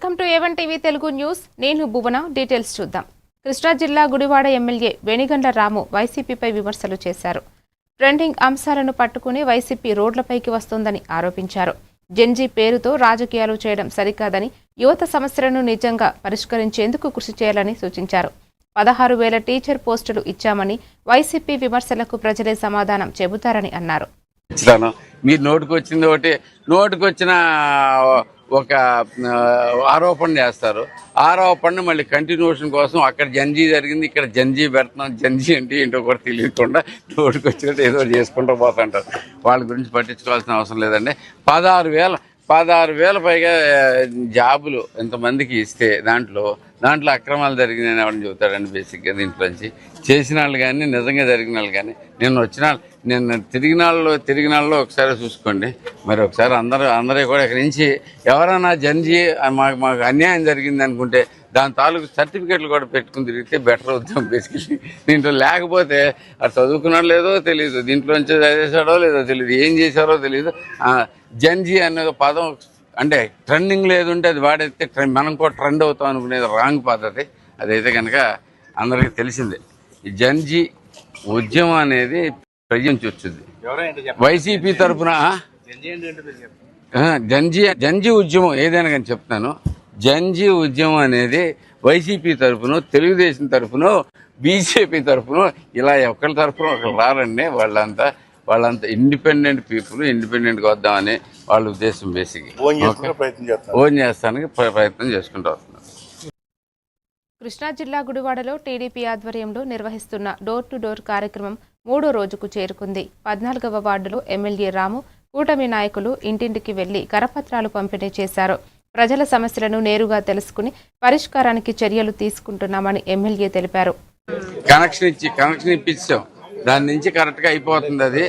Welcome to A1 TV Telugu news. నేను భువన. Details చూద్దాం. కృష్ణా జిల్లా గుడివాడ ఎమ్మెల్యే వేణిగండ్ల రాము వైసీపీపై విమర్శలు చేశారు. ట్రెండింగ్ అంశాలను పట్టుకుని వైసీపీ రోడ్లపైకి వస్తోందని ఆరోపించారు. జెన్జీ పేరుతో రాజకీయాలు చేయడం సరికాదని, యువత సమస్యలను నిజంగా పరిష్కరించేందుకు కృషి చేయాలని సూచించారు. 16,000 టీచర్ పోస్టులు ఇచ్చామని వైసీపీ విమర్శలకు ప్రజలే సమాధానం చెబుతారని అన్నారు. మీరు నోటికొచ్చిన ఒక ఆరోపణ చేస్తారు. ఆరోపణ మళ్ళీ కంటిన్యూషన్ కోసం అక్కడ జంజీ జరిగింది, ఇక్కడ జంజీ పెడుతున్నాం. జంజీ అంటే ఏంటో కూడా తెలియకుండా నోటికొచ్చినట్టు ఏదో చేసుకుంటూ పోతుంటారు. వాళ్ళ గురించి పట్టించుకోవాల్సిన అవసరం లేదండి. 16,000 పైగా జాబులు ఇంతమందికి ఇస్తే దాంట్లో అక్రమాలు జరిగినాయని ఎవరిని చెబుతాడండి. బేసిక్గా దీంట్లోంచి చేసిన వాళ్ళు కానీ, నిజంగా జరిగిన వాళ్ళు కానీ, నిన్న తిరిగిన వాళ్ళు ఒకసారి చూసుకోండి. మరి ఒకసారి అందరూ కూడా ఇక్కడి నుంచి ఎవరైనా జంజీ మాకు అన్యాయం జరిగింది అనుకుంటే దాని తాలూకు సర్టిఫికెట్లు కూడా పెట్టుకుని తిరిగితే బెటర్ అవుతాం. బేసికలీ దీంట్లో లేకపోతే అది చదువుకున్నాడో లేదో తెలియదు, దీంట్లోంచి చదివేశాడో లేదో తెలియదు, ఏం చేశారో తెలియదు. జంజీ అనే పదం అంటే ట్రెండింగ్ లేదు ఉంటే అది వాడైతే మనం కూడా ట్రెండ్ అవుతాం అనుకునేది రాంగ్ పద్ధతి. అదైతే కనుక అందరికీ తెలిసిందే. ఈ జంజీ ఉద్యమం అనేది ప్రజల నుంచి వచ్చింది. వైసీపీ తరఫున జంజీ ఉద్యమం ఏదైనా కానీ చెప్తున్నాను. జంజీ ఉద్యమం అనేది వైసీపీ తరఫున, తెలుగుదేశం తరఫున, బీజేపీ తరఫున ఇలా ఒకరి తరఫున ఒకరు రారండి. వాళ్ళంతా ఇండిపెండెంట్ పీపుల్, ఇండిపెండెంట్గా వద్దామని వాళ్ళ ఉద్దేశం. బేసిక్గా ఓన్ చేస్తానికి ప్రయత్నం చేసుకుంటూ వస్తున్నారు. కృష్ణా జిల్లా గుడివాడలో టీడీపీ ఆధ్వర్యంలో నిర్వహిస్తున్న డోర్ టు డోర్ కార్యక్రమం 3వ రోజుకు చేరుకుంది. 14వ వార్డులో ఎమ్మెల్యే రాము, కూటమి నాయకులు ఇంటింటికి వెళ్లి కరపత్రాలు పంపిణీ చేశారు. ప్రజల సమస్యలను నేరుగా తెలుసుకుని పరిష్కారానికి చర్యలు తీసుకుంటున్నామని ఎమ్మెల్యే తెలిపారు. కనెక్షన్ ఇప్పించాం, దాని నుంచి కరెక్ట్గా అయిపోతుంది. అది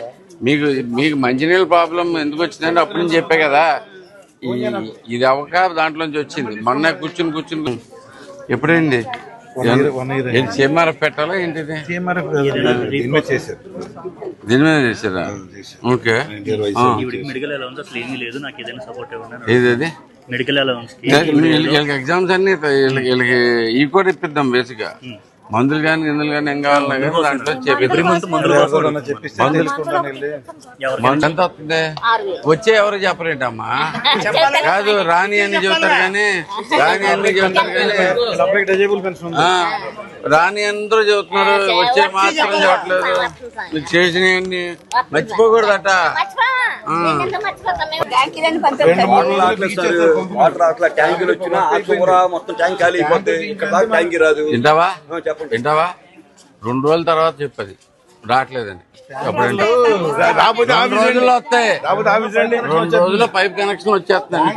మీకు మంచినీళ్ళ ప్రాబ్లం ఎందుకు వచ్చిందంటే అప్పుడు నుంచి చెప్పే కదా. ఇది అవక దాంట్లోంచి వచ్చింది. మొన్న కూర్చుని ఎప్పుడైంది CMRF పెట్టాలా ఏంటిది? దీని మీద చేశారా? ఓకే. ఏది వీళ్ళకి ఎగ్జామ్స్ అన్ని వీళ్ళకి ఈ కూడా ఇప్పిద్దాం. బేసిక్గా మందులు కానీ గిందులు కానీ ఏం కావాలన్నా కానీ దాంట్లో ఎంత వస్తుంది వచ్చే ఎవరు చెప్పరేంటమ్మా? కాదు రాని అని చెబుతారు కానీ రాని అందరూ చెబుతున్నారు, వచ్చే మాత్రం చెప్పట్లేదు. మీరు చేసినవన్నీ మర్చిపోకూడదట. వింటావా? 2 రోజుల తర్వాత చెప్పది రావట్లేదని. రోజుల్లో వస్తాయి, 2 రోజుల్లో పైప్ కనెక్షన్ వచ్చేస్తున్నాయి.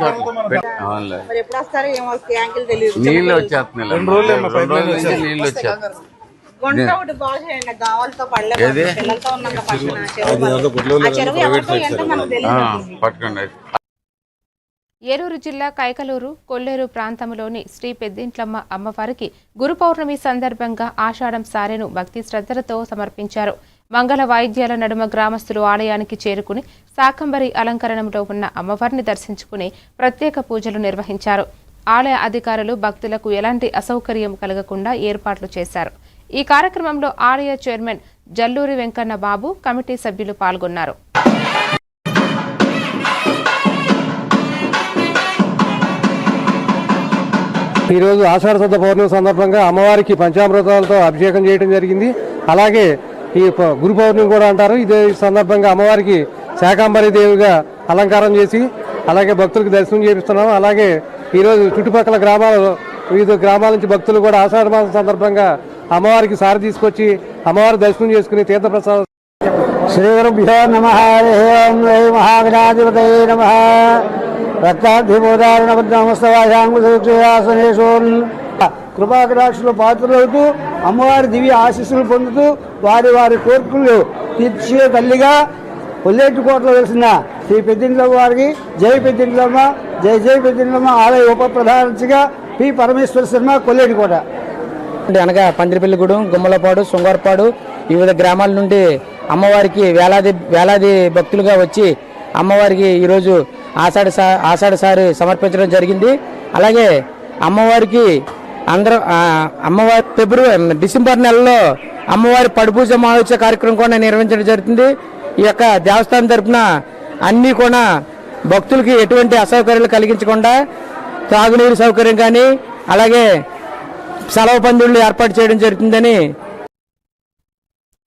నీళ్ళు వచ్చేస్తున్నాయి, 2 రోజుల నుంచి నీళ్ళు వచ్చేస్తున్నాయి. పట్టుకోండి. ఏలూరు జిల్లా కైకలూరు, కొల్లేరు ప్రాంతంలోని శ్రీ పెద్దింట్లమ్మ అమ్మవారికి గురు పౌర్ణమి సందర్భంగా ఆషాఢం సారెను భక్తి శ్రద్ధలతో సమర్పించారు. మంగళ వాయిద్యాల నడుమ గ్రామస్తులు ఆలయానికి చేరుకుని శాకంబరి అలంకరణంలో ఉన్న అమ్మవారిని దర్శించుకుని ప్రత్యేక పూజలు నిర్వహించారు. ఆలయ అధికారులు భక్తులకు ఎలాంటి అసౌకర్యం కలగకుండా ఏర్పాట్లు చేశారు. ఈ కార్యక్రమంలో ఆలయ చైర్మన్ జల్లూరి వెంకన్న బాబు, కమిటీ సభ్యులు పాల్గొన్నారు. ఈరోజు ఆషాఢ శుద్ధ పౌర్ణమి సందర్భంగా అమ్మవారికి పంచామృతాలతో అభిషేకం చేయడం జరిగింది. అలాగే ఈ గురు పౌర్ణమి కూడా అంటారు. ఇదే సందర్భంగా అమ్మవారికి శాకంబరి దేవిగా అలంకారం చేసి అలాగే భక్తులకు దర్శనం చేపిస్తున్నాము. అలాగే ఈరోజు చుట్టుపక్కల వివిధ గ్రామాల నుంచి భక్తులు కూడా ఆషాఢ మాసం సందర్భంగా అమ్మవారికి సారి తీసుకొచ్చి అమ్మవారి దర్శనం చేసుకుని తీర్థప్రసాదం. శ్రీ గురుభ్యో నమః. ఓం మహాగణాధిపతయే నమః. కృపాకటాక్షులు పాత్రలవుతూ అమ్మవారి దివ్య ఆశీస్సులు పొందుతూ వారి కోరికలు తీర్చే తల్లిగా కొల్లేటికోటలో వెలిసిన శ్రీ పెద్దింట్లమ్మ వారికి జై పెద్దింట్లమ్మ, జై జై పెద్దింట్లమ్మ ఆలయ ఉప ప్రధానగా పి పరమేశ్వర శర్మ, కొల్లేటికోట. అనగా పందిరిపల్లిగూడెం, గుమ్మలపాడు, శృంగారపాడు వివిధ గ్రామాల నుండి అమ్మవారికి వేలాది భక్తులుగా వచ్చి అమ్మవారికి ఈరోజు ఆషాఢ సారి సమర్పించడం జరిగింది. అలాగే అమ్మవారికి అమ్మవారి డిసెంబర్ నెలలో అమ్మవారి పడిపూజ మహోత్సవ కార్యక్రమం కూడా నిర్వహించడం జరుగుతుంది. ఈ యొక్క దేవస్థానం తరఫున అన్నీ కూడా భక్తులకి ఎటువంటి అసౌకర్యాలు కలిగించకుండా తాగునీరు సౌకర్యం కానీ అలాగే సెలవు పందిళ్లు ఏర్పాటు చేయడం జరుగుతుందని.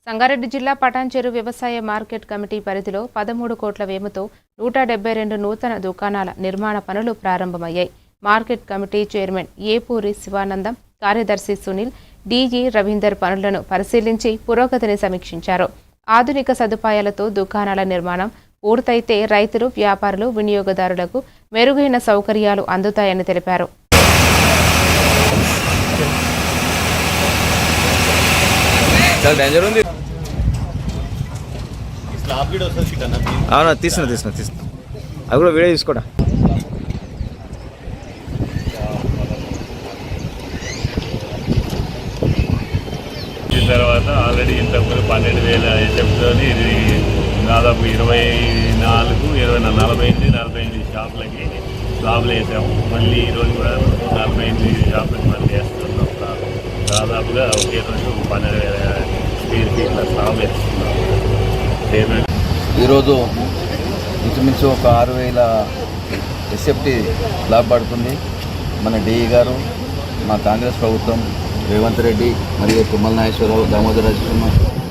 సంగారెడ్డి జిల్లా పటాన్చెరు వ్యవసాయ మార్కెట్ కమిటీ పరిధిలో 13 కోట్ల వ్యయంతో 172 నూతన దుకాణాల నిర్మాణ పనులు ప్రారంభమయ్యాయి. Market committee chairman Epuri Sivanandam, కార్యదర్శి సునీల్, డీజీ రవీందర్ పనులను పరిశీలించి పురోగతిని సమీక్షించారు. ఆధునిక సదుపాయాలతో దుకాణాల నిర్మాణం పూర్తయితే రైతులు, వ్యాపారులు, వినియోగదారులకు మెరుగైన సౌకర్యాలు అందుతాయని తెలిపారు. అవునా, తీసిన అవి కూడా వీడియో తీసుకోడా. తర్వాత ఆల్రెడీ ఇంతకుముందు 12,000 ఎస్ఎఫ్తో ఇది దాదాపు 45 షాపులకి స్లాబ్లు వేసాము. మళ్ళీ ఈరోజు కూడా 48 షాపులకి మళ్ళీ వేస్తున్నాం. దాదాపుగా ఒకే రోజు 12,000 స్క్వేర్ ఫీట్ల స్లాబ్ వేస్తున్నాం. ఈరోజు ఇంచుమించు ఒక 6,000 ఎస్ఎఫ్టీ స్లాబ్ పడుతుంది. మన డిఈ గారు, మా కాంగ్రెస్ ప్రభుత్వం, రేవంత్ రెడ్డి మరియు తుమ్మల నాగేశ్వరరావు, దామోదర రాజకృష్ణ,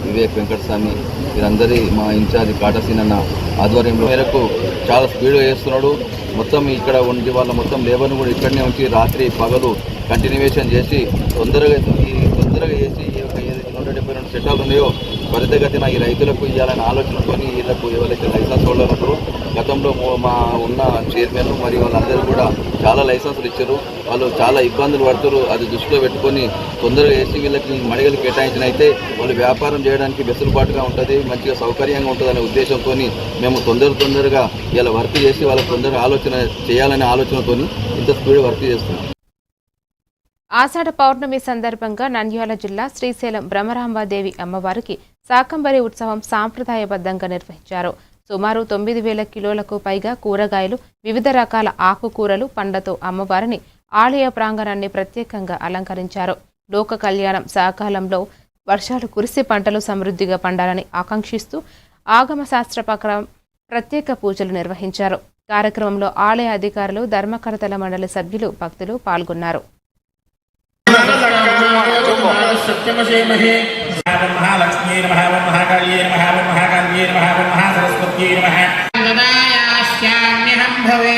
వివేక్ వెంకటస్వామి వీరందరి మా ఇన్ఛార్జ్ కాటసీన్ అన్న ఆధ్వర్యంలో మేరకు చాలా స్పీడ్గా చేస్తున్నాడు. మొత్తం ఇక్కడ ఉండి వాళ్ళ మొత్తం లేబర్ను కూడా ఇక్కడనే ఉంచి రాత్రి పగలు కంటిన్యూషన్ చేసి తొందరగా చేసి 172 సెటాలు ఉన్నాయో త్వరితగతిన ఈ రైతులకు ఇవ్వాలనే ఆలోచనతో వీళ్ళకు ఎవరైతే లైసెన్స్ హోల్డర్ ఉంటారో గతంలో మా ఉన్న చైర్మన్ మరియు వాళ్ళందరూ కూడా చాలా లైసెన్సులు ఇచ్చారు. వాళ్ళు చాలా ఇబ్బందులు పడుతారు. అది దృష్టిలో పెట్టుకొని తొందరగా వేసి వీళ్ళకి మడిగలు కేటాయించిన అయితే వాళ్ళు వ్యాపారం చేయడానికి వెసులుబాటుగా ఉంటుంది, మంచిగా సౌకర్యంగా ఉంటుందనే ఉద్దేశంతో మేము తొందరగా ఇలా వర్క్ చేసి వాళ్ళకి తొందరగా ఆలోచన చేయాలనే ఆలోచనతో ఇంత స్పీడ్ వర్క్ చేస్తున్నాం. ఆషాఢ పౌర్ణమి సందర్భంగా నంద్యాల జిల్లా శ్రీశైలం బ్రహ్మరాంబాదేవి అమ్మవారికి శాకంబరి ఉత్సవం సాంప్రదాయబద్ధంగా నిర్వహించారు. సుమారు 9,000 కిలోలకు పైగా కూరగాయలు, వివిధ రకాల ఆకుకూరలు, పండ్లతో అమ్మవారిని ఆలయ ప్రాంగణాన్ని ప్రత్యేకంగా అలంకరించారు. లోక కళ్యాణం సకాలంలో వర్షాలు కురిసి పంటలు సమృద్ధిగా పండాలని ఆకాంక్షిస్తూ ఆగమ శాస్త్ర ప్రకారం ప్రత్యేక పూజలు నిర్వహించారు. కార్యక్రమంలో ఆలయ అధికారులు, ధర్మకర్తల మండలి సభ్యులు, భక్తులు పాల్గొన్నారు. महालक्ष्मी नमः, महाकाल्ये नमः, महाकाल्ये नमः, महासरस्वत्यै नमः। तदायास्याम्यहं भवे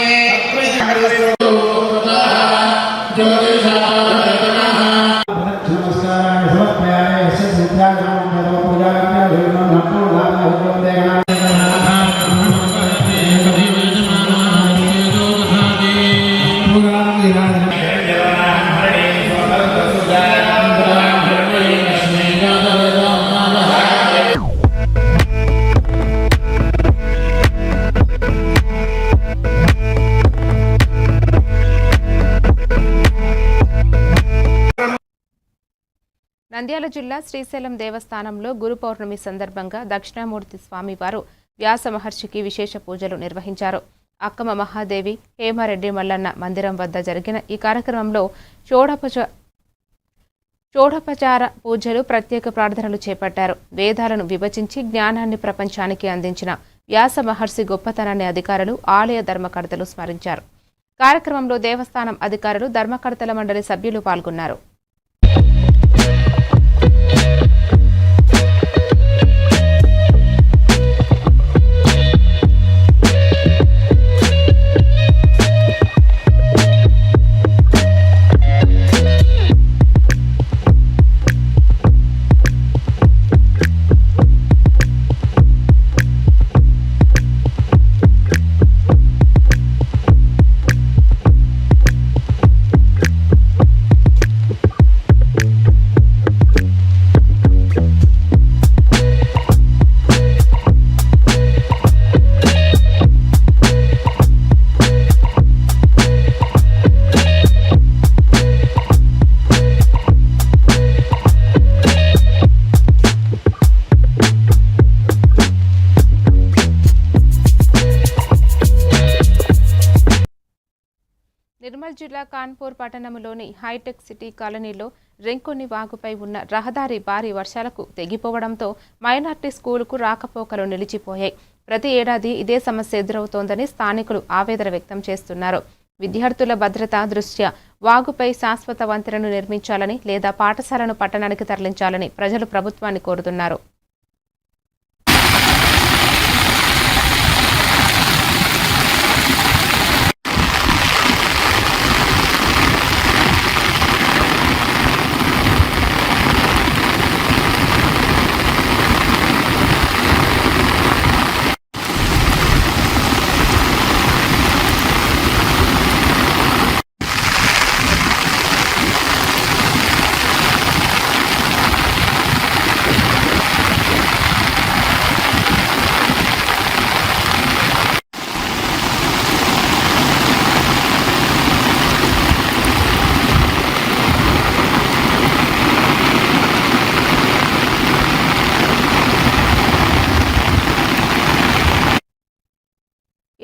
నంద్యాల జిల్లా శ్రీశైలం దేవస్థానంలో గురు పౌర్ణమి సందర్భంగా దక్షిణామూర్తి స్వామివారు వ్యాస మహర్షికి విశేష పూజలు నిర్వహించారు. అక్కమ మహాదేవి, హేమారెడ్డి మల్లన్న మందిరం వద్ద జరిగిన ఈ కార్యక్రమంలో షోడోపచార పూజలు, ప్రత్యేక ప్రార్థనలు చేపట్టారు. వేదాలను విభజించి జ్ఞానాన్ని ప్రపంచానికి అందించిన వ్యాస మహర్షి గొప్పతనాన్ని అధికారులు, ఆలయ ధర్మకర్తలు స్మరించారు. కార్యక్రమంలో దేవస్థానం అధికారులు, ధర్మకర్తల మండలి సభ్యులు పాల్గొన్నారు. నిర్మల్ జిల్లా కాన్పూర్ పట్టణంలోని హైటెక్ సిటీ కాలనీలో రెంకొన్ని వాగుపై ఉన్న రహదారి భారీ వర్షాలకు తెగిపోవడంతో మైనార్టీ స్కూలుకు రాకపోకలు నిలిచిపోయాయి. ప్రతి ఏడాది ఇదే సమస్య ఎదురవుతోందని స్థానికులు ఆవేదన వ్యక్తం చేస్తున్నారు. విద్యార్థుల భద్రత దృష్ట్యా వాగుపై శాశ్వత వంతెనను నిర్మించాలని లేదా పాఠశాలను పట్టణానికి తరలించాలని ప్రజలు ప్రభుత్వాన్ని కోరుతున్నారు.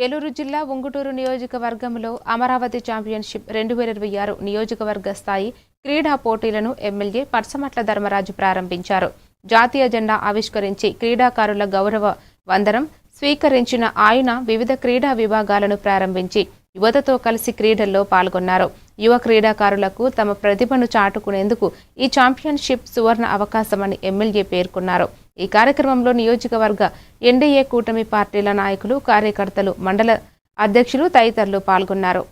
ఏలూరు జిల్లా ఉంగుటూరు నియోజకవర్గంలో అమరావతి ఛాంపియన్షిప్ 2026 నియోజకవర్గ స్థాయి క్రీడా పోటీలను ఎమ్మెల్యే పర్సమట్ల ధర్మరాజు ప్రారంభించారు. జాతీయ జెండా ఆవిష్కరించి క్రీడాకారుల గౌరవ వందనం స్వీకరించిన ఆయన వివిధ క్రీడా విభాగాలను ప్రారంభించి యువతతో కలిసి క్రీడల్లో పాల్గొన్నారు. యువ క్రీడాకారులకు తమ ప్రతిభను చాటుకునేందుకు ఈ ఛాంపియన్షిప్ సువర్ణ అవకాశమని ఎమ్మెల్యే పేర్కొన్నారు. ఈ కార్యక్రమంలో నియోజకవర్గ ఎన్డీఏ కూటమి పార్టీల నాయకులు, కార్యకర్తలు, మండల అధ్యక్షులు తదితరులు పాల్గొన్నారు.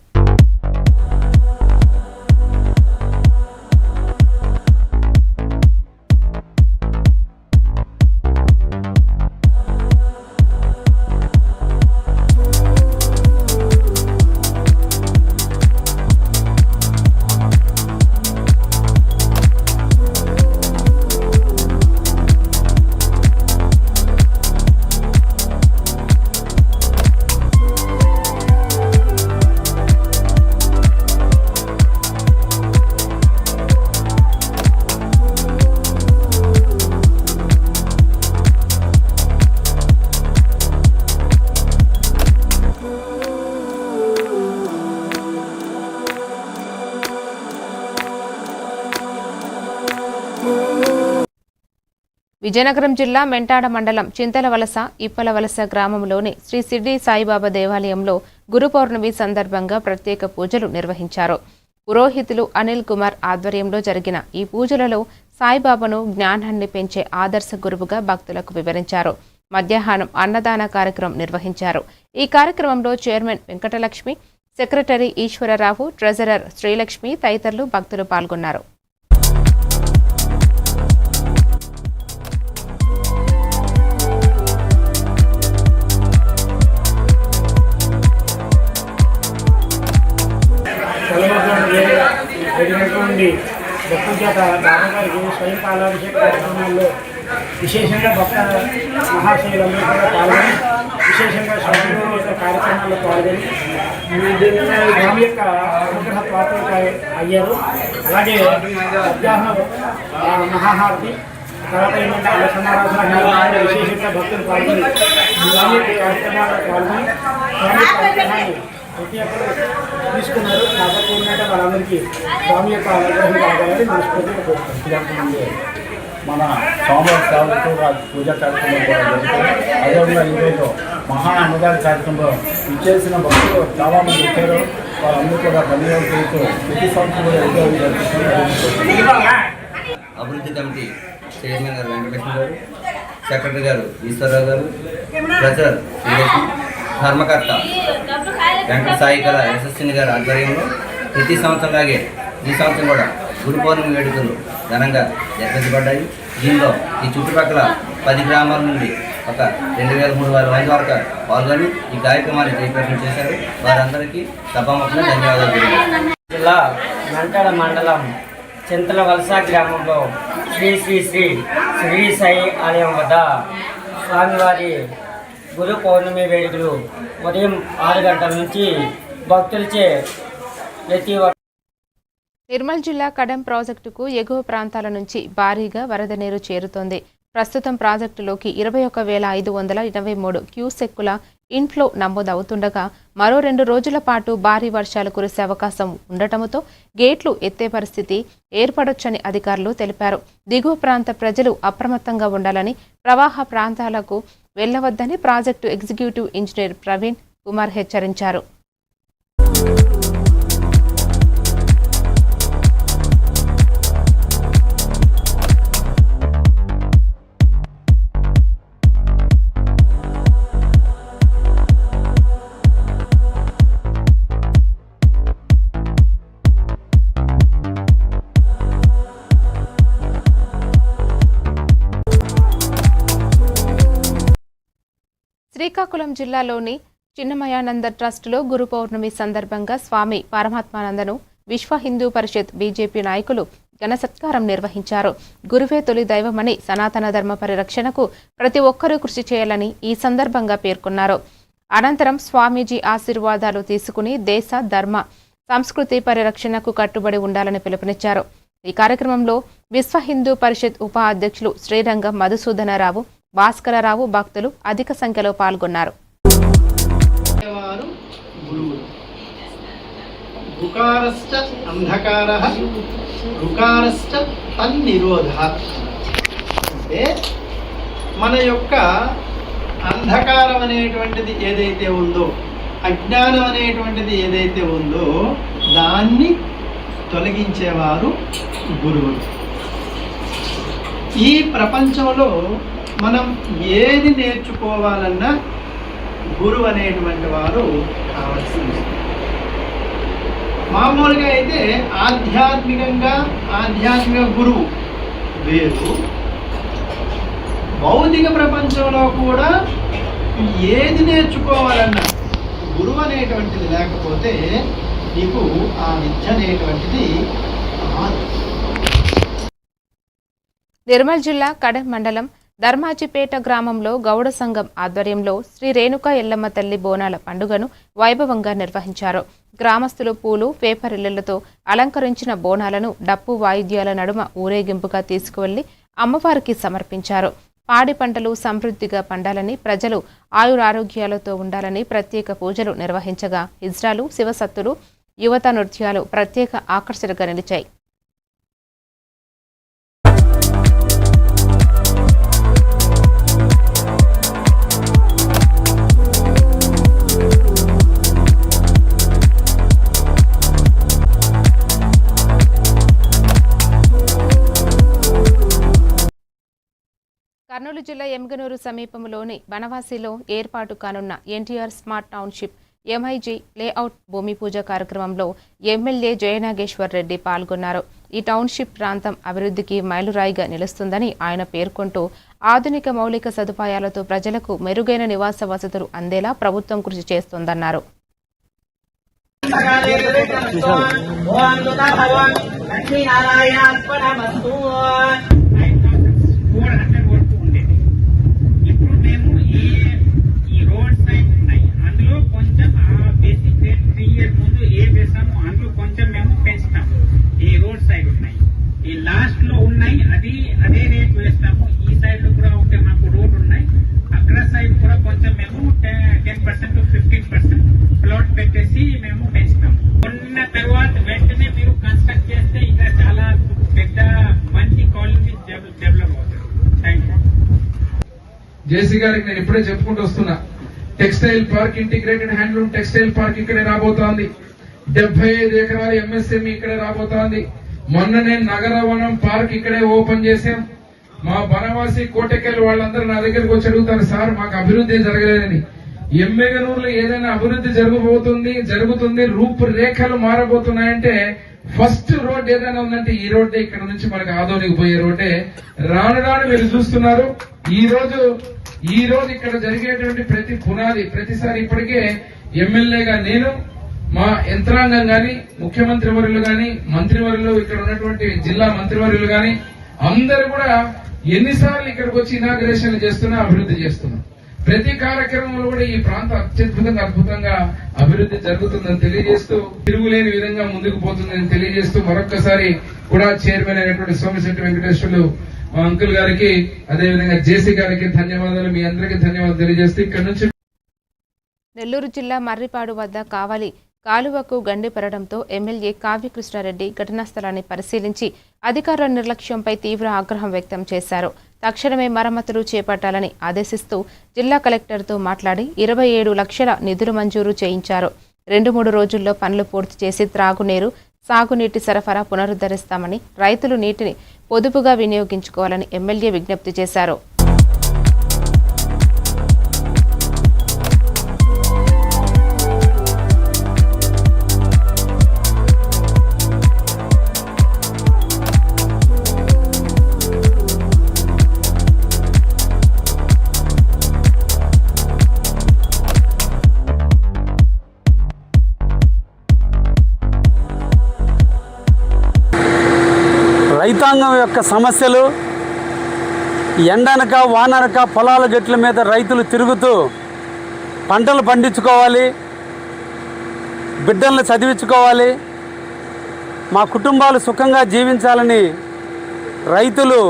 విజయనగరం జిల్లా మెంటాడ మండలం చింతలవలస ఇప్పలవలస గ్రామంలోని శ్రీ సిడ్డి సాయిబాబా దేవాలయంలో గురు పౌర్ణమి సందర్భంగా ప్రత్యేక పూజలు నిర్వహించారు. పురోహితులు అనిల్ కుమార్ ఆధ్వర్యంలో జరిగిన ఈ పూజలలో సాయిబాబాను జ్ఞానాన్ని పెంచే ఆదర్శ గురువుగా భక్తులకు వివరించారు. మధ్యాహ్నం అన్నదాన కార్యక్రమం నిర్వహించారు. ఈ కార్యక్రమంలో chairman Venkatalakshmi, secretary Eswararao, treasurer Srilakshmi తదితరులు భక్తులు పాల్గొన్నారు. జరిగినటువంటి భక్తుల చేత బాబాగారికి స్వయం పాలాభిషేక కార్యక్రమాల్లో విశేషంగా భక్త మహాశైలందరూ కూడా పాల్గొని విశేషంగా స్వామి యొక్క కార్యక్రమాల్లో పాల్గొని స్వామి యొక్క అనుగ్రహ పాత్రలు అయ్యారు. అలాగే మధ్యాహ్నం మహాహారతి తర్వాత ఏంటంటే అలసమారాధన విశేషంగా భక్తులు పాల్గొని స్వామి యొక్క కార్యక్రమాల్లో పాల్గొని స్వామి కార్యక్రమాన్ని ప్రతి ఒక్కరు తీసుకున్నారు. కాబట్టి ఏంటంటే వాళ్ళందరికీ స్వామి యొక్క అనుగ్రహం కావాలని మనస్ఫూర్తిగా కోరుకుంటున్నాం. మన సోమవారం సేవలతో పూజా కార్యక్రమం కూడా జరుగుతుంది. అదేవిధంగా ఈరోజు మహా అన్నదాన కార్యక్రమంలో ఇచ్చేసిన భక్తులు చాలామంది వచ్చారు. వాళ్ళందరూ కూడా ధన్యవాదాలు చేస్తూ ప్రతి సంవత్సరం కూడా ఎంతో జరుగుతుంది. అభివృద్ధి కమిటీ చైర్మన్ గారు వెంకటలక్ష్మి గారు, సెక్రటరీ గారు ఈశ్వరరావు గారు, ట్రెజరర్ శ్రీలక్ష్మి, ధర్మకర్త వెంకట సాయి కళ యశస్విని గారి ఆధ్వర్యంలో ప్రతి సంవత్సరంలాగే ఈ సంవత్సరం కూడా గురు పౌర్ణమి వేడుకలు ఘనంగా నిర్వహించబడ్డాయి. దీనిలో ఈ చుట్టుపక్కల 10 గ్రామాల నుండి ఒక 2300 మంది వరకు పాల్గొని ఈ కార్యక్రమాన్ని జయప్రదం చేశారు. వారందరికీ సభాముఖంగా ధన్యవాదాలు తెలియజేస్తున్నాను. జిల్లా మెంటాడ మండలం చింతలవలస గ్రామంలో శ్రీ శ్రీ శ్రీ శ్రీ సాయి ఆలయం వద్ద స్వామివారి గురు పౌర్ణమి వేడుకలు ఉదయం 6 గంటల నుంచి భక్తులచే ప్రతి నిర్మల్ జిల్లా కడెం ప్రాజెక్టుకు ఎగువ ప్రాంతాల నుంచి భారీగా వరద నీరు చేరుతోంది. ప్రస్తుతం ప్రాజెక్టులోకి 21,523 క్యూసెక్కుల ఇన్ఫ్లో నమోదవుతుండగా మరో 2 రోజుల పాటు భారీ వర్షాలు కురిసే అవకాశం ఉండటంతో గేట్లు ఎత్తే పరిస్థితి ఏర్పడొచ్చని అధికారులు తెలిపారు. దిగువ ప్రాంత ప్రజలు అప్రమత్తంగా ఉండాలని, ప్రవాహ ప్రాంతాలకు వెళ్లవద్దని project executive engineer Praveen Kumar హెచ్చరించారు. శ్రీకాకుళం జిల్లాలోని చిన్నమయానంద ట్రస్టులో గురు పౌర్ణమి సందర్భంగా స్వామి పరమాత్మానందను విశ్వ హిందూ పరిషత్ బీజేపీ నాయకులు ఘన సత్కారం నిర్వహించారు. గురువే తొలి దైవమని, సనాతన ధర్మ పరిరక్షణకు ప్రతి ఒక్కరూ కృషి చేయాలని ఈ సందర్భంగా పేర్కొన్నారు. అనంతరం స్వామీజీ ఆశీర్వాదాలు తీసుకుని దేశ ధర్మ సంస్కృతి పరిరక్షణకు కట్టుబడి ఉండాలని పిలుపునిచ్చారు. ఈ కార్యక్రమంలో విశ్వ హిందూ పరిషత్ ఉప అధ్యక్షులు శ్రీరంగం మధుసూదనరావు, భాస్కరరావు, భక్తులు అధిక సంఖ్యలో పాల్గొన్నారు. గుకారశ్చ అంధకారః రుకారశ్చ తన్నిరోధః. అంటే మన యొక్క అంధకారం అనేటువంటిది ఏదైతే ఉందో, అజ్ఞానం అనేటువంటిది ఏదైతే ఉందో దాన్ని తొలగించేవారు గురువులు. ఈ ప్రపంచంలో మనం ఏది నేర్చుకోవాలన్నా గురువు అనేటువంటి వారు కావాల్సింది. మామూలుగా అయితే ఆధ్యాత్మిక గురువు వేరు. భౌతిక ప్రపంచంలో కూడా ఏది నేర్చుకోవాలన్నా గురువు అనేటువంటిది లేకపోతే నీకు ఆ విద్య అనేటువంటిది రాదు. నిర్మల్ జిల్లా కడెం మండలం ధర్మాజిపేట గ్రామంలో గౌడ సంఘం ఆధ్వర్యంలో శ్రీ రేణుకా ఎల్లమ్మ తల్లి బోనాల పండుగను వైభవంగా నిర్వహించారు. గ్రామస్తులు పూలు, పేపరిళ్లతో అలంకరించిన బోనాలను డప్పు వాయిద్యాల నడుమ ఊరేగింపుగా తీసుకువెళ్లి అమ్మవారికి సమర్పించారు. పాడి పంటలు సమృద్ధిగా పండాలని, ప్రజలు ఆయురారోగ్యాలతో ఉండాలని ప్రత్యేక పూజలు నిర్వహించగా హిజ్రాలు, శివసత్తులు, యువత నృత్యాలు ప్రత్యేక ఆకర్షణగా నిలిచాయి. కర్నూలు జిల్లా ఎమ్గనూరు సమీపంలోని బనవాసిలో ఏర్పాటు కానున్న NTR smart township MIG layout భూమి పూజ కార్యక్రమంలో ఎమ్మెల్యే జయనాగేశ్వర్ రెడ్డి పాల్గొన్నారు. ఈ టౌన్షిప్ ప్రాంతం అభివృద్ధికి మైలురాయిగా నిలుస్తుందని ఆయన పేర్కొంటూ ఆధునిక మౌలిక సదుపాయాలతో ప్రజలకు మెరుగైన నివాస వసతులు అందేలా ప్రభుత్వం కృషి చేస్తోందన్నారు. లాస్ట్ లో ఉన్నాయి, అదే రేట్ వేస్తాము. ఈ సైడ్ లో కూడా ఉంటే మాకు రోడ్ ఉన్నాయి, అక్కడ సైడ్ కూడా కొంచెం మేము 10% to 15% ప్లాట్ పెట్టేసి మేము పెంచుతాము. ఉన్న తర్వాత వెంటనే మీరు కన్స్ట్రక్ట్ చేస్తే ఇంకా చాలా పెద్ద మంచి కాలనీ డెవలప్ అవుతుంది. Thank you. జేసీ గారికి నేను ఇప్పుడే చెప్పుకుంటూ వస్తున్నా, textile park, integrated handloom textile park ఇక్కడే రాబోతోంది. 75 ఎకరాల ఎంఎస్ఎంఈ ఇక్కడే రాబోతోంది. మొన్ననే నగరవనం పార్క్ ఇక్కడే ఓపెన్ చేశాం. మా బనవాసి కోటకెళ్ళి వాళ్ళందరూ నా దగ్గరికి వచ్చి అడుగుతారు, సార్ మాకు అభివృద్ధి జరగలేదని. ఎమ్మెగనూరులో ఏదైనా అభివృద్ధి జరుగుతుంది, రూపురేఖలు మారబోతున్నాయంటే ఫస్ట్ రోడ్ ఏదైనా ఉందంటే ఈ రోడ్డే. ఇక్కడ నుంచి మనకు ఆదోనికి పోయే రోడ్డే. రాను మీరు చూస్తున్నారు. ఈ రోజు ఇక్కడ జరిగేటువంటి ప్రతి పునాది, ప్రతిసారి ఇప్పటికే ఎమ్మెల్యేగా నేను, మా యంత్రాంగం గాని, ముఖ్యమంత్రి వర్యులు గాని, మంత్రివర్యులు, ఇక్కడ ఉన్నటువంటి జిల్లా మంత్రివర్యులు గాని అందరూ కూడా ఎన్నిసార్లు ఇక్కడికి వచ్చి ఇనాగ్రేషన్లు చేస్తున్నా, అభివృద్ధి చేస్తున్నాం. ప్రతి కార్యక్రమంలో కూడా ఈ ప్రాంతం అద్భుతంగా అభివృద్ధి జరుగుతుందని తెలియజేస్తూ, తిరుగులేని విధంగా ముందుకు పోతుందని తెలియజేస్తూ, మరొక్కసారి కూడా చైర్మన్ అయినటువంటి సోమిశెట్టి వెంకటేశ్వర్లు మా అంకుల్ గారికి అదేవిధంగా జేసీ గారికి ధన్యవాదాలు. మీ అందరికీ ధన్యవాదాలు తెలియజేస్తూ ఇక్కడ నుంచి నెల్లూరు జిల్లా మర్రిపాడు వద్ద కావలి కాలువకు గండిపడడంతో ఎమ్మెల్యే కావ్యకృష్ణారెడ్డి ఘటనా స్థలాన్ని పరిశీలించి అధికారుల నిర్లక్ష్యంపై తీవ్ర ఆగ్రహం వ్యక్తం చేశారు. తక్షణమే మరమ్మతులు చేపట్టాలని ఆదేశిస్తూ జిల్లా కలెక్టర్తో మాట్లాడి 27 లక్షల నిధులు మంజూరు చేయించారు. 2-3 రోజుల్లో పనులు పూర్తి చేసి త్రాగునీరు, సాగునీటి సరఫరా పునరుద్ధరిస్తామని, రైతులు నీటిని పొదుపుగా వినియోగించుకోవాలని ఎమ్మెల్యే విజ్ఞప్తి చేశారు. రైతాంగం యొక్క సమస్యలు, ఎండనక వాననక పొలాల గట్ల మీద రైతులు తిరుగుతూ పంటలు పండించుకోవాలి, బిడ్డలను చదివించుకోవాలి, మా కుటుంబాలు సుఖంగా జీవించాలని రైతులు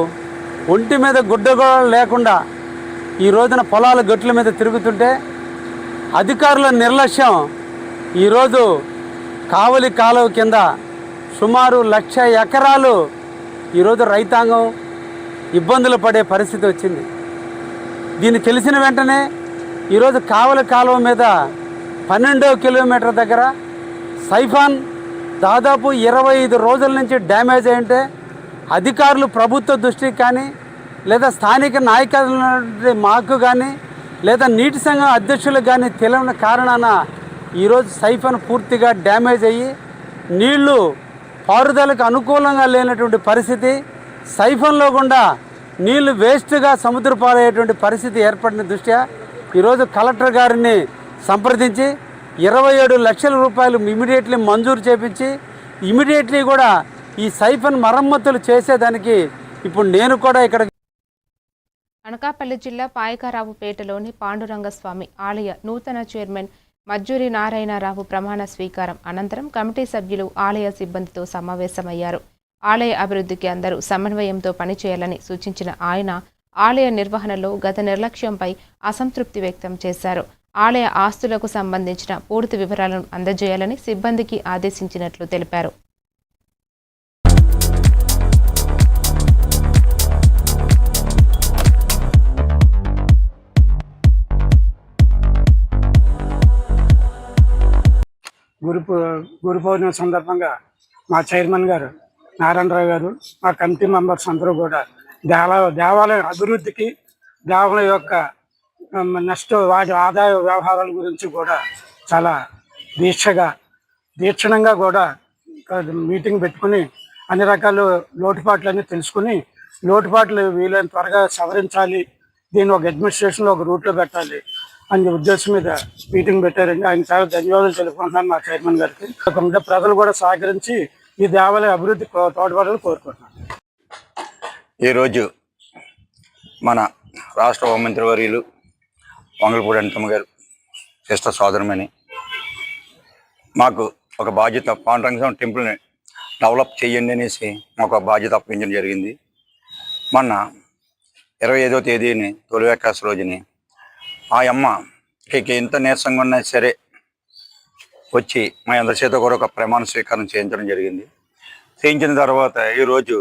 ఒంటి మీద గుడ్డ లేకుండా ఈ రోజున పొలాల గట్ల మీద తిరుగుతుంటే అధికారుల నిర్లక్ష్యం ఈరోజు కావలి కాలువ కింద సుమారు 1,00,000 ఎకరాలు ఈరోజు రైతాంగం ఇబ్బందులు పడే పరిస్థితి వచ్చింది. దీన్ని తెలిసిన వెంటనే ఈరోజు కావలి కాలువ మీద 12వ కిలోమీటర్ దగ్గర సైఫాన్ దాదాపు 25 రోజుల నుంచి డ్యామేజ్ అయింటే అధికారులు ప్రభుత్వ దృష్టికి కానీ లేదా స్థానిక నాయకుల మాకు కానీ లేదా నీటి సంఘం అధ్యక్షులకు కానీ తెలియని కారణాన ఈరోజు సైఫాన్ పూర్తిగా డ్యామేజ్ అయ్యి నీళ్లు పారుదలకు అనుకూలంగా లేనటువంటి పరిస్థితి, సైఫన్లో గుండా నీళ్లు వేస్ట్గా సముద్ర పాలయ్యేటువంటి పరిస్థితి ఏర్పడిన దృష్ట్యా ఈరోజు కలెక్టర్ గారిని సంప్రదించి 27 లక్షల రూపాయలు ఇమీడియట్లీ మంజూరు చేపించి ఇమీడియట్లీ కూడా ఈ సైఫన్ మరమ్మతులు చేసేదానికి ఇప్పుడు నేను కూడా ఇక్కడ. అనకాపల్లి జిల్లా పాయకరావుపేటలోని పాండురంగస్వామి ఆలయ నూతన చైర్మన్ మజ్జూరి నారాయణరావు ప్రమాణ స్వీకారం అనంతరం కమిటీ సభ్యులు ఆలయ సిబ్బందితో సమావేశమయ్యారు. ఆలయ అభివృద్ధికి అందరూ సమన్వయంతో పనిచేయాలని సూచించిన ఆయన ఆలయ నిర్వహణలో గత నిర్లక్ష్యంపై అసంతృప్తి వ్యక్తం చేశారు. ఆలయ ఆస్తులకు సంబంధించిన పూర్తి వివరాలను అందజేయాలని సిబ్బందికి ఆదేశించినట్లు తెలిపారు. గురు పౌర్ణమి సందర్భంగా మా చైర్మన్ గారు నారాయణరావు గారు, మా కమిటీ మెంబర్స్ అందరూ కూడా దేవాలయం అభివృద్ధికి, దేవాలయం యొక్క నెక్స్ట్ వాటి ఆదాయ వ్యవహారాల గురించి కూడా చాలా దీక్షణంగా కూడా మీటింగ్ పెట్టుకుని అన్ని రకాల లోటుపాట్లన్నీ తెలుసుకుని లోటుపాట్లు వీలైన త్వరగా సవరించాలి, దీన్ని ఒక అడ్మినిస్ట్రేషన్లో ఒక రూట్లో పెట్టాలి అనే ఉద్దేశం మీద మీటింగ్ పెట్టారండి. ఆయన చాలా ధన్యవాదాలు తెలుపుకుంటున్నాను మా చైర్మన్ గారికి. ప్రజలు కూడా సహకరించి ఈ దేవాలయ అభివృద్ధి తోడ్పడాలని కోరుకుంటున్నాను. ఈరోజు మన రాష్ట్ర హోంమంత్రి వర్యులు వంగలపూడి అనితమ్మ గారు సిస్టర్ సోదరమని మాకు ఒక బాధ్యత పాండురంగస్వామి టెంపుల్ని డెవలప్ చేయండి అనేసి మాకు ఒక బాధ్యత అప్పగించడం జరిగింది. మొన్న 25వ తేదీని తొలి ఏకాదశి రోజుని ఆ అమ్మకి ఎంత నీరసంగా ఉన్నా సరే వచ్చి మా అందరి చేత కూడా ఒక ప్రమాణ స్వీకారం చేయించడం జరిగింది. చేయించిన తర్వాత ఈరోజు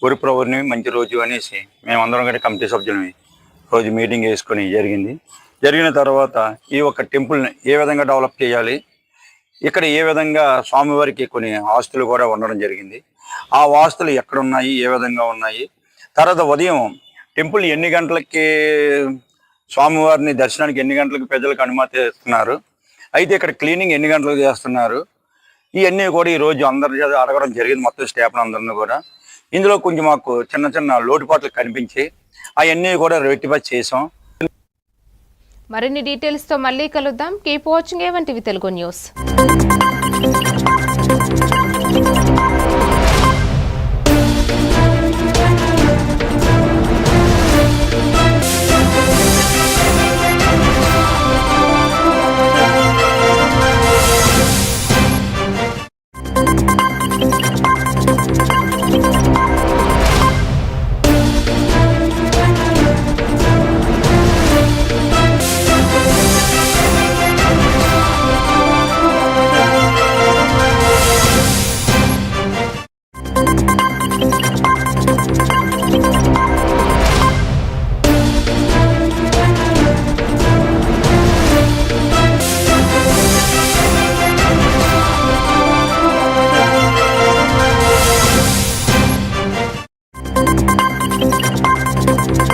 గురు పౌర్ణమి మంచి రోజు అనేసి మేమందరం కూడా కమిటీ సభ్యులని రోజు మీటింగ్ వేసుకొని జరిగిన తర్వాత ఈ ఒక టెంపుల్ని ఏ విధంగా డెవలప్ చేయాలి, ఇక్కడ ఏ విధంగా స్వామివారికి కొన్ని ఆస్తులు కూడా ఉండడం జరిగింది, ఆ ఆస్తులు ఎక్కడున్నాయి, ఏ విధంగా ఉన్నాయి, తర్వాత ఉదయం టెంపుల్ ఎన్ని గంటలకి స్వామివారిని దర్శనానికి ఎన్ని గంటలకు ప్రజలకు అనుమతి ఇస్తున్నారు, అయితే ఇక్కడ క్లీనింగ్ ఎన్ని గంటలకు చేస్తున్నారు, ఇవన్నీ కూడా ఈరోజు అందరి అడగడం జరిగింది. మొత్తం స్టాఫ్ అందరినీ కూడా ఇందులో కొంచెం మాకు చిన్న చిన్న లోటుపాట్లు కనిపించి అవన్నీ కూడా రెక్టిఫై చేసాం. మరిన్ని డీటెయిల్స్తో మళ్ళీ కలుద్దాం. Keep watching A1 TV Telugu news.